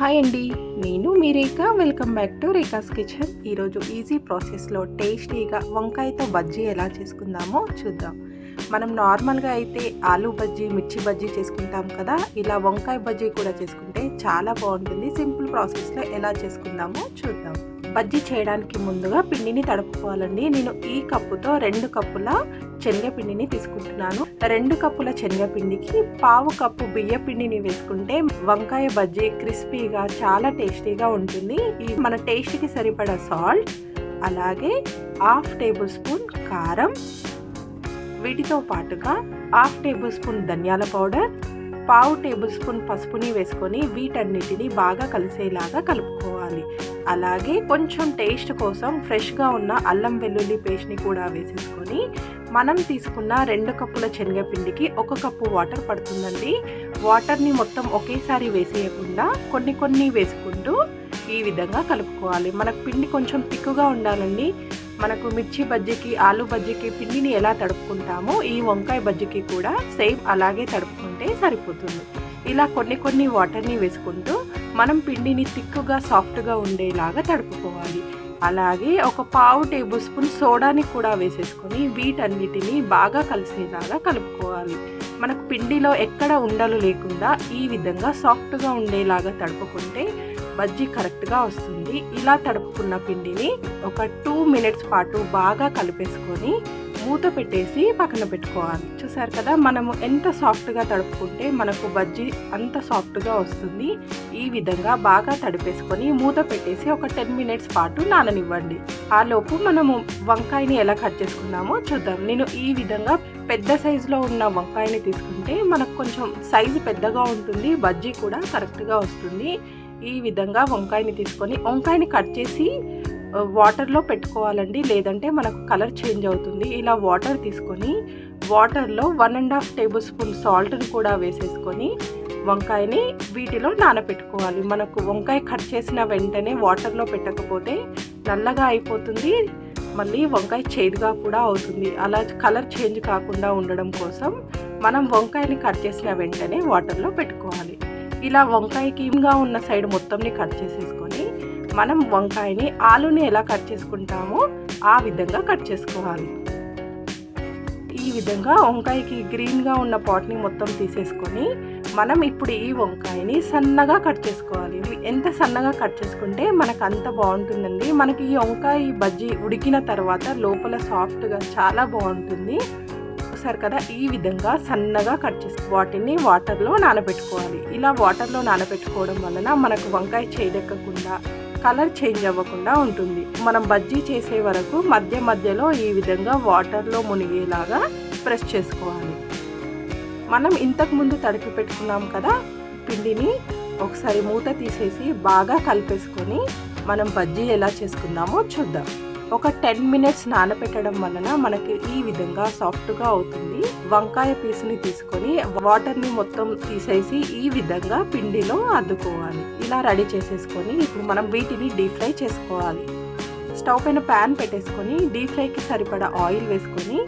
Hi అండి, నేను మీ Rekha. Welcome back to Rekha's kitchen. ఈరోజు ఈజీ ప్రాసెస్లో టేస్టీగా వంకాయతో బజ్జీ ఎలా చేసుకుందామో చూద్దాం. మనం నార్మల్గా అయితే ఆలూ బజ్జీ, మిర్చి బజ్జీ చేసుకుంటాం కదా, ఇలా వంకాయ బజ్జీ కూడా చేసుకుంటే చాలా బాగుంటుంది. సింపుల్ ప్రాసెస్లో ఎలా చేసుకుందామో చూద్దాం. బజ్జీ చేయడానికి ముందుగా పిండిని తడుపుకోవాలండి. నేను ఈ కప్పుతో 2 కప్పుల శనగపిండిని తీసుకుంటున్నాను. 2 కప్పుల శనగపిండికి 1/2 కప్పు బియ్య పిండిని వేసుకుంటే వంకాయ బజ్జీ క్రిస్పీగా చాలా టేస్టీగా ఉంటుంది. మన టేస్ట్కి సరిపడా సాల్ట్, అలాగే 1/2 టేబుల్ స్పూన్ కారం, వీటితో పాటుగా 1/2 టేబుల్ స్పూన్ ధనియాల పౌడర్, 1/2 టేబుల్ స్పూన్ పసుపుని వేసుకొని వీటన్నిటిని బాగా కలిసేలాగా కలుపుకోవాలి. అలాగే కొంచెం టేస్ట్ కోసం ఫ్రెష్గా ఉన్న అల్లం వెల్లుల్లి పేస్ట్ని కూడా వేసేసుకొని మనం తీసుకున్న 2 కప్పుల శనగపిండికి 1 కప్పు వాటర్ పడుతుందండి. వాటర్ని మొత్తం ఒకేసారి వేసేయకుండా కొన్ని వేసుకుంటూ ఈ విధంగా కలుపుకోవాలి. మనకు పిండి కొంచెం తిక్కుగా ఉండాలండి. మనకు మిర్చి బజ్జీకి, ఆలూ బజ్జీకి పిండిని ఎలా తడుపుకుంటామో ఈ వంకాయ బజ్జీకి కూడా సేమ్ అలాగే తడుపుకుంటే సరిపోతుంది. ఇలా కొన్ని వాటర్ని వేసుకుంటూ మనం పిండిని తిక్కుగా, సాఫ్ట్గా ఉండేలాగా తడుపుకోవాలి. అలాగే 1/4 టేబుల్ స్పూన్ సోడాని కూడా వేసేసుకొని వీటన్నిటిని బాగా కలిసేలాగా కలుపుకోవాలి. మనకు పిండిలో ఎక్కడ ఉండలు లేకుండా ఈ విధంగా సాఫ్ట్గా ఉండేలాగా తడుపుకుంటే బజ్జీ కరెక్ట్గా వస్తుంది. ఇలా తడుపుకున్న పిండిని ఒక 2 మినిట్స్ పాటు బాగా కలిపేసుకొని మూత పెట్టేసి పక్కన పెట్టుకోవాలి. చూసారు కదా, మనము ఎంత సాఫ్ట్గా తడుపుకుంటే మనకు బజ్జీ అంత సాఫ్ట్గా వస్తుంది. ఈ విధంగా బాగా తడిపేసుకొని మూత పెట్టేసి ఒక 10 మినిట్స్ పాటు నాననివ్వండి. ఆ లోపు మనము వంకాయని ఎలా కట్ చేసుకున్నామో చూద్దాం. నేను ఈ విధంగా పెద్ద సైజులో ఉన్న వంకాయని తీసుకుంటే మనకు కొంచెం సైజు పెద్దగా ఉంటుంది, బజ్జీ కూడా కరెక్ట్గా వస్తుంది. ఈ విధంగా వంకాయని తీసుకొని వంకాయని కట్ చేసి వాటర్లో పెట్టుకోవాలండి, లేదంటే మనకు కలర్ చేంజ్ అవుతుంది. ఇలా వాటర్ తీసుకొని వాటర్లో 1.5 టేబుల్ స్పూన్ సాల్ట్ని కూడా వేసేసుకొని వంకాయని వీటిలో నానబెట్టుకోవాలి. మనకు వంకాయ కట్ చేసిన వెంటనే వాటర్లో పెట్టకపోతే నల్లగా అయిపోతుంది, మళ్ళీ వంకాయ చేదుగా కూడా అవుతుంది. అలా కలర్ చేంజ్ కాకుండా ఉండడం కోసం మనం వంకాయని కట్ చేసిన వెంటనే వాటర్లో పెట్టుకోవాలి. ఇలా వంకాయకి ఇంకా ఉన్న సైడ్ మొత్తంని కట్ చేసేసుకొని మనం వంకాయని ఆలుని ఎలా కట్ చేసుకుంటామో ఆ విధంగా కట్ చేసుకోవాలి. ఈ విధంగా వంకాయకి గ్రీన్గా ఉన్న పాట్ని మొత్తం తీసేసుకొని మనం ఇప్పుడు ఈ వంకాయని సన్నగా కట్ చేసుకోవాలి. ఎంత సన్నగా కట్ చేసుకుంటే మనకు అంత బాగుంటుందండి. మనకి ఈ వంకాయ బజ్జీ ఉడికిన తర్వాత లోపల సాఫ్ట్గా చాలా బాగుంటుంది. చూసారు కదా, ఈ విధంగా సన్నగా కట్ చేసి వాటిని వాటర్లో నానబెట్టుకోవాలి. ఇలా వాటర్లో నానబెట్టుకోవడం వలన మనకు వంకాయ చేదెక్కకుండా, కలర్ చేంజ్ అవ్వకుండా ఉంటుంది. మనం బజ్జీ చేసే వరకు మధ్యలో ఈ విధంగా వాటర్లో మునిగేలాగా ప్రెస్ చేసుకోవాలి. మనం ఇంతకుముందు తడిపి పెట్టుకున్నాం కదా పిండిని, ఒకసారి మూత తీసేసి బాగా కలిపేసుకొని మనం బజ్జీ ఎలా చేసుకుందామో చూద్దాం. ఒక 10 మినిట్స్ నానబెట్టడం వలన మనకి ఈ విధంగా సాఫ్ట్గా అవుతుంది. వంకాయ పీసుని తీసుకొని వాటర్ని మొత్తం తీసేసి ఈ విధంగా పిండిలో అద్దుకోవాలి. ఇలా రెడీ చేసేసుకొని ఇప్పుడు మనం వీటిని డీప్ ఫ్రై చేసుకోవాలి. స్టవ్ పైన ప్యాన్ పెట్టేసుకొని డీప్ ఫ్రైకి సరిపడా ఆయిల్ వేసుకొని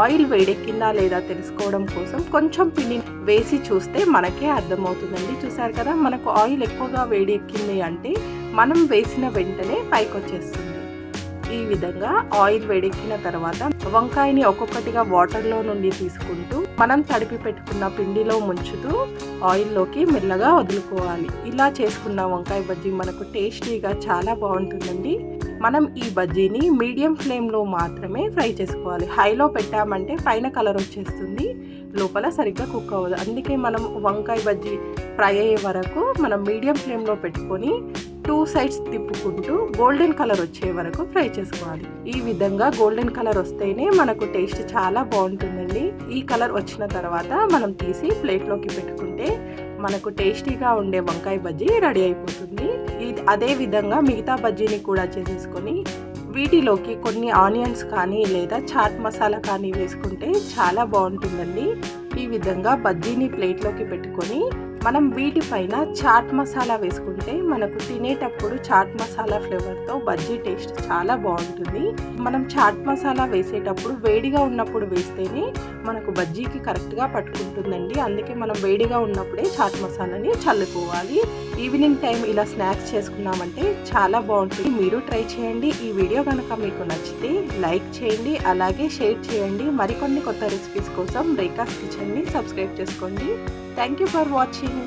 ఆయిల్ వేడెక్కిందా లేదా తెలుసుకోవడం కోసం కొంచెం పిండిని వేసి చూస్తే మనకే అర్థమవుతుందండి. చూసారు కదా, మనకు ఆయిల్ ఎక్కువగా వేడెక్కింది అంటే మనం వేసిన వెంటనే పైకి వచ్చేస్తుంది. ఈ విధంగా ఆయిల్ వేడెక్కిన తర్వాత వంకాయని ఒక్కొక్కటిగా వాటర్లో నుండి తీసుకుంటూ మనం తడిపి పెట్టుకున్న పిండిలో ముంచుతూ ఆయిల్లోకి మెల్లగా వదులుకోవాలి. ఇలా చేసుకున్న వంకాయ బజ్జీ మనకు టేస్టీగా చాలా బాగుంటుందండి. మనం ఈ బజ్జీని మీడియం ఫ్లేమ్లో మాత్రమే ఫ్రై చేసుకోవాలి. హైలో పెట్టామంటే పైన కలర్ వచ్చేస్తుంది, లోపల సరిగ్గా కుక్ అవ్వదు. అందుకే మనం వంకాయ బజ్జీ ఫ్రై అయ్యే వరకు మనం మీడియం ఫ్లేమ్లో పెట్టుకొని 2 సైడ్స్ తిప్పుకుంటూ గోల్డెన్ కలర్ వచ్చే వరకు ఫ్రై చేసుకోవాలి. ఈ విధంగా గోల్డెన్ కలర్ వస్తేనే మనకు టేస్ట్ చాలా బాగుంటుందండి. ఈ కలర్ వచ్చిన తర్వాత మనం తీసి ప్లేట్లోకి పెట్టుకుంటే మనకు టేస్టీగా ఉండే వంకాయ బజ్జీ రెడీ అయిపోతుంది. అదే విధంగా మిగతా బజ్జీని కూడా చేసేసుకొని వీటిలోకి కొన్ని ఆనియన్స్ కానీ లేదా చాట్ మసాలా కానీ వేసుకుంటే చాలా బాగుంటుందండి. ఈ విధంగా బజ్జీని ప్లేట్లోకి పెట్టుకొని మనం వీటిపైన చాట్ మసాలా వేసుకుంటే మనకు తినేటప్పుడు చాట్ మసాలా ఫ్లేవర్తో బజ్జీ టేస్ట్ చాలా బాగుంటుంది. మనం చాట్ మసాలా వేసేటప్పుడు వేడిగా ఉన్నప్పుడు వేస్తేనే మనకు బజ్జీకి కరెక్ట్గా పట్టుకుంటుందండి. అందుకే మనం వేడిగా ఉన్నప్పుడే చాట్ మసాలాని చల్లుకోవాలి. ఈవినింగ్ టైం ఇలా స్నాక్స్ చేసుకున్నామంటే చాలా బాగుంటుంది. మీరు ట్రై చేయండి. ఈ వీడియో కనుక మీకు నచ్చితే లైక్ చేయండి, అలాగే షేర్ చేయండి. మరికొన్ని కొత్త రెసిపీస్ కోసం రేఖాస్ కిచెన్ని సబ్స్క్రైబ్ చేసుకోండి. Thank you for watching.